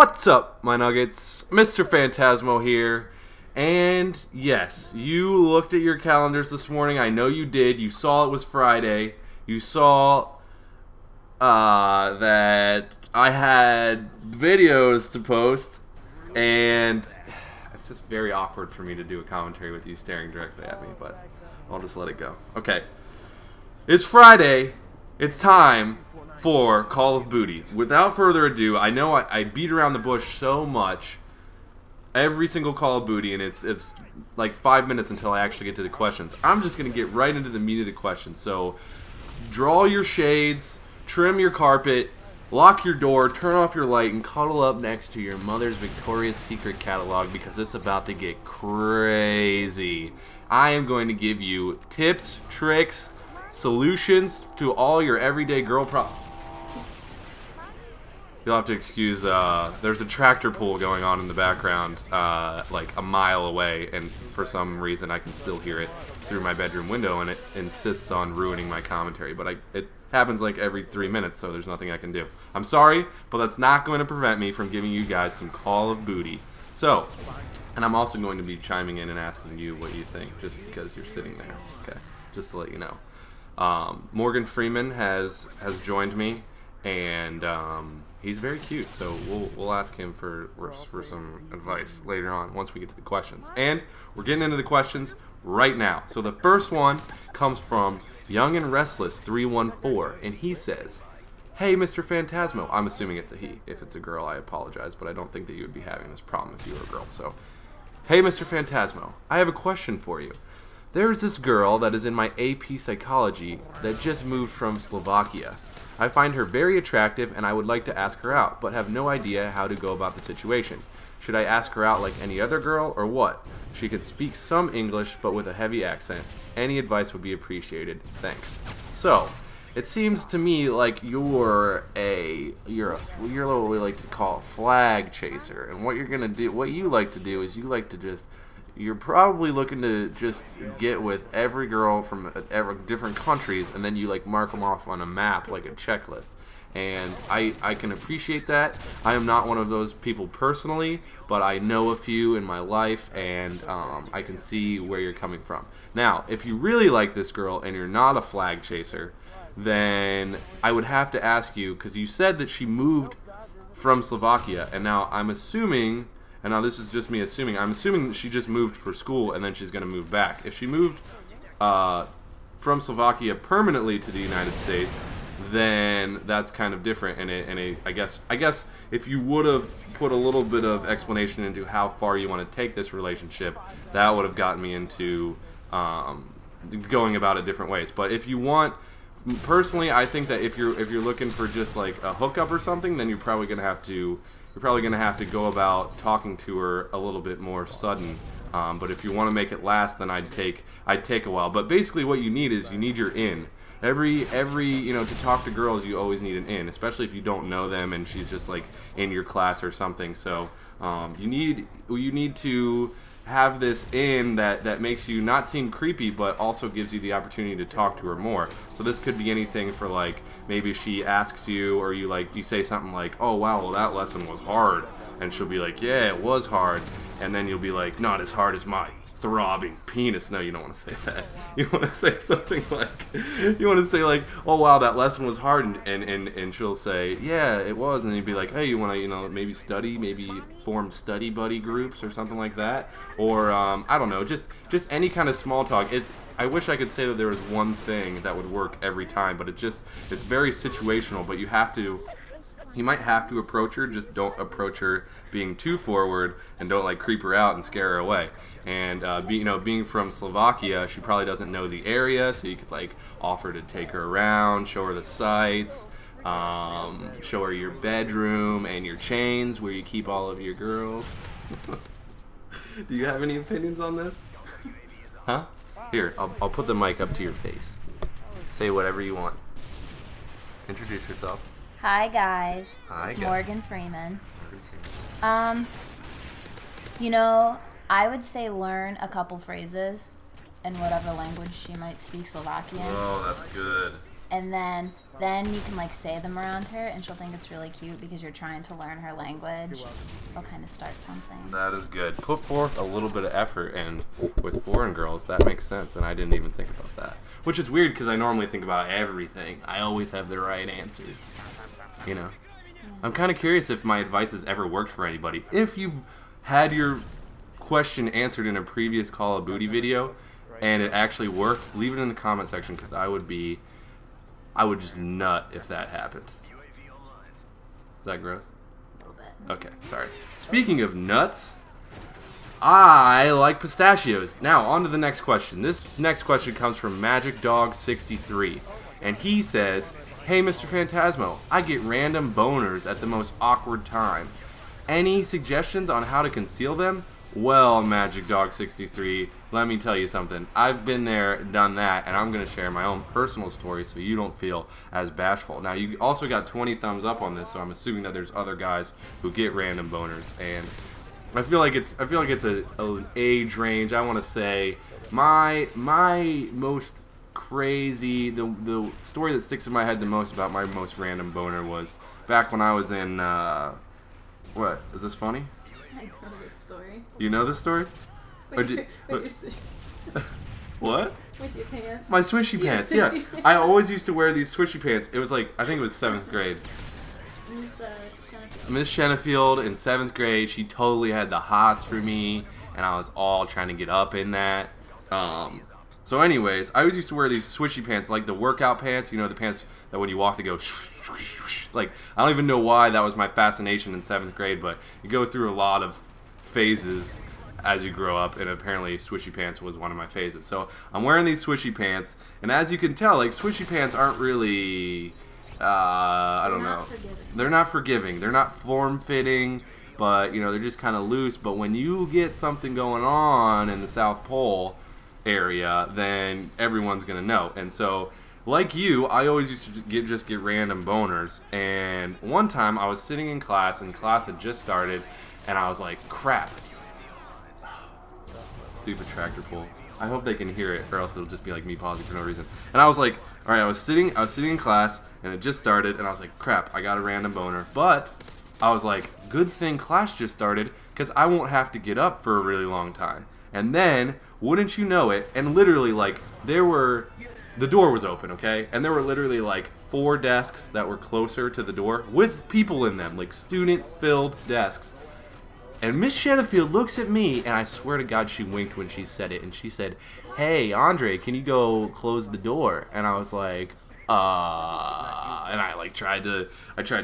What's up, my nuggets? MisterFantasmo here. And yes, you looked at your calendars this morning. I know you did. You saw it was Friday. You saw that I had videos to post. And it's just very awkward for me to do a commentary with you staring directly at me, but I'll just let it go. Okay. It's Friday. It's time for Call of Booty. Without further ado, I know I beat around the bush so much every single Call of Booty, and it's like 5 minutes until I actually get to the questions. I'm just going to get right into the meat of the questions. So draw your shades, trim your carpet, lock your door, turn off your light, and cuddle up next to your mother's Victoria's Secret catalog because it's about to get crazy. I am going to give you tips, tricks, solutions to all your everyday girl problems. You'll have to excuse, there's a tractor pull going on in the background, like a mile away, and for some reason I can still hear it through my bedroom window, and it insists on ruining my commentary, but it happens like every 3 minutes, so there's nothing I can do. I'm sorry, but that's not going to prevent me from giving you guys some Call of Booty. So, and I'm also going to be chiming in and asking you what you think, just because you're sitting there, okay? Just to let you know. Morgan Freeman has joined me, and he's very cute, so we'll ask him for some advice later on once we get to the questions. And we're getting into the questions right now. So the first one comes from Young and Restless 314, and he says, "Hey, Mr. Phantasmo." I'm assuming it's a he. If it's a girl, I apologize, but I don't think that you would be having this problem if you were a girl. So, "Hey, Mr. Phantasmo, I have a question for you. There is this girl that is in my AP Psychology that just moved from Slovakia. I find her very attractive and I would like to ask her out, but have no idea how to go about the situation. Should I ask her out like any other girl, or what? She could speak some English, but with a heavy accent. Any advice would be appreciated. Thanks." So, it seems to me like you're what we like to call a flag chaser, and what you like to do is you're probably looking to just get with every girl from different countries, and then you like mark them off on a map like a checklist. And I can appreciate that. I am not one of those people personally, but I know a few in my life, and I can see where you're coming from. Now, if you really like this girl and you're not a flag chaser, then I would have to ask you, because you said that she moved from Slovakia, and now I'm assuming, and now this is just me assuming, I'm assuming that she just moved for school and then she's going to move back. If she moved from Slovakia permanently to the United States, then that's kind of different. And I guess if you would have put a little bit of explanation into how far you want to take this relationship, that would have gotten me into going about it different ways. But if you want, personally, I think that if you're looking for just like a hookup or something, then you're probably gonna have to go about talking to her a little bit more sudden. But if you want to make it last, then I'd take a while. But basically, what you need is your in. Every to talk to girls, you always need an in, especially if you don't know them and she's just like in your class or something. So you need to have this in that makes you not seem creepy, but also gives you the opportunity to talk to her more. So this could be anything for like, maybe she asks you, or you say something like, "Oh wow, well that lesson was hard," and she'll be like, "Yeah, it was hard," and then you'll be like, "Not as hard as my throbbing penis." No, you don't want to say that. You want to say something like, "Oh wow, that lesson was hard," and she'll say, "Yeah, it was," and you'd be like, "Hey, you want to maybe form study buddy groups or something like that," or I don't know, just any kind of small talk. I wish I could say that there was one thing that would work every time, but it's very situational. But you might have to approach her. Just don't approach her being too forward, and don't like creep her out and scare her away. And being from Slovakia, she probably doesn't know the area, so you could like offer to take her around, show her the sights, show her your bedroom and your chains where you keep all of your girls. Do you have any opinions on this? Huh? Here, I'll put the mic up to your face. Say whatever you want. Introduce yourself. Hi guys, Hi, it's guys. Morgan Freeman. I would say learn a couple phrases in whatever language she might speak. Slovakian. Oh, that's good. and then you can like say them around her, and she'll think it's really cute because you're trying to learn her language. They'll kind of start something. That is good. Put forth a little bit of effort, and with foreign girls, that makes sense, and I didn't even think about that. Which is weird because I normally think about everything. I always have the right answers, you know. I'm kind of curious if my advice has ever worked for anybody. If you've had your question answered in a previous Call of Booty video and it actually worked, leave it in the comment section because I would just nut if that happened. Is that gross? A little bit. Okay, sorry. Speaking of nuts, I like pistachios. Now, on to the next question. This next question comes from Magic Dog 63, and he says, "Hey, Mr. Fantasmo, I get random boners at the most awkward time. Any suggestions on how to conceal them?" Well, Magic Dog 63, let me tell you something. I've been there, done that, and I'm going to share my own personal story so you don't feel as bashful. Now, you also got 20 thumbs up on this, so I'm assuming that there's other guys who get random boners, and I feel like it's an age range. I want to say my most crazy, the story that sticks in my head the most about my most random boner was back when I was in what is this funny? I know this story. You know this story? What? With your pants. My swishy pants. Yeah, I always used to wear these swishy pants. It was like, I think it was 7th grade. Miss Shenefield in 7th grade, she totally had the hots for me, and I was all trying to get up in that. So anyways, I always used to wear these swishy pants, like the workout pants, you know, the pants that when you walk they go like, I don't even know why that was my fascination in 7th grade, but you go through a lot of phases as you grow up, and apparently swishy pants was one of my phases. So I'm wearing these swishy pants, and as you can tell, like, swishy pants aren't really I don't know. They're not forgiving. They're not form-fitting, but, you know, they're just kind of loose. But when you get something going on in the South Pole area, then everyone's going to know. And so, like you, I always used to just get random boners. And one time I was sitting in class, and class had just started, and I was like, crap. Stupid tractor pull. I hope they can hear it, or else it'll just be like me pausing for no reason. And I was like, all right, I was sitting in class, and it just started, and I was like, crap, I got a random boner. But I was like, good thing class just started, because I won't have to get up for a really long time. And then, wouldn't you know it, and literally, like, the door was open, okay? And there were literally, like, 4 desks that were closer to the door with people in them, like student-filled desks. And Miss Shenefield looks at me, and I swear to God she winked when she said it, and she said, "Hey, Andre, can you go close the door?" And I was like, and I like tried to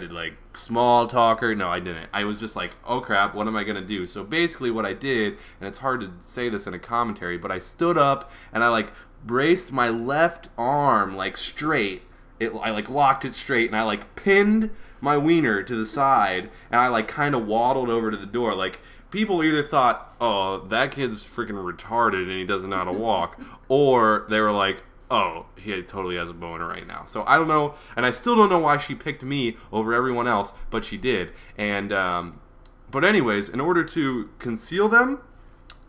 like small talk her. No, I didn't. I was just like, oh crap, what am I gonna do? So basically what I did, and it's hard to say this in a commentary, but I stood up and I like braced my left arm like straight. I like locked it straight, and I like pinned my wiener to the side, and I like kind of waddled over to the door. Like, people either thought, oh, that kid's freaking retarded and he doesn't know how to walk, or they were like, oh, he totally has a boner right now. So I don't know, and I still don't know why she picked me over everyone else, but she did. And but anyways, in order to conceal them,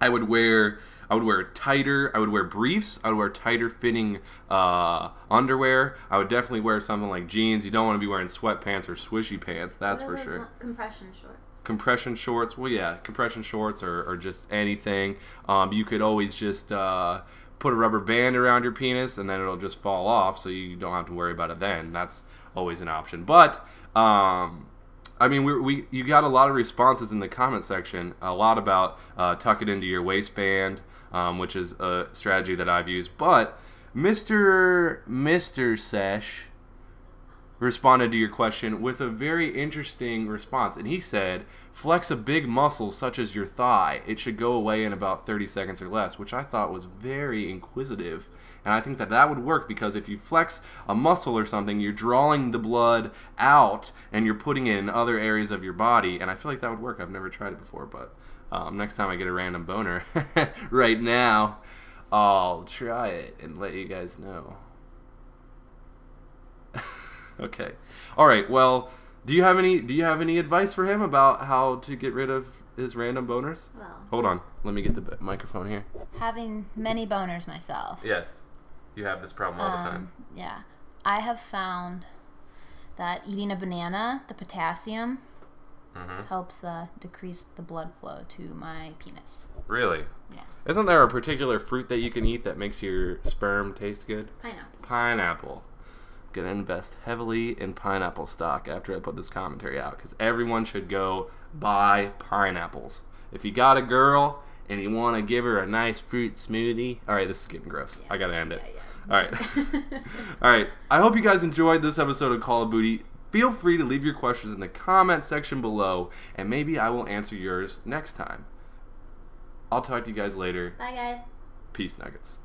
I would wear briefs. I would wear tighter fitting underwear. I would definitely wear something like jeans. You don't want to be wearing sweatpants or swishy pants, that's for sure. Compression shorts. Compression shorts, well yeah, compression shorts or just anything. You could always just put a rubber band around your penis and then it'll just fall off, so you don't have to worry about it then. That's always an option. But I mean, you got a lot of responses in the comment section, a lot about tuck it into your waistband, which is a strategy that I've used. But Mr. Sesh responded to your question with a very interesting response, and he said, flex a big muscle such as your thigh. It should go away in about 30 seconds or less, which I thought was very inquisitive. And I think that would work, because if you flex a muscle or something, you're drawing the blood out and you're putting it in other areas of your body, and I feel like that would work. I've never tried it before, but next time I get a random boner, right now, I'll try it and let you guys know. Okay. All right. Well, do you have any advice for him about how to get rid of his random boners? Well, hold on. Let me get the microphone here. Having many boners myself. Yes. You have this problem all the time. Yeah. I have found that eating a banana, the potassium, helps decrease the blood flow to my penis. Really? Yes. Isn't there a particular fruit that you can eat that makes your sperm taste good? Pineapple. Pineapple. I'm going to invest heavily in pineapple stock after I put this commentary out, because everyone should go buy pineapples. If you got a girl and you want to give her a nice fruit smoothie... All right, this is getting gross. I got to end it. All right. All right. I hope you guys enjoyed this episode of Call of Booty. Feel free to leave your questions in the comment section below, and maybe I will answer yours next time. I'll talk to you guys later. Bye, guys. Peace nuggets.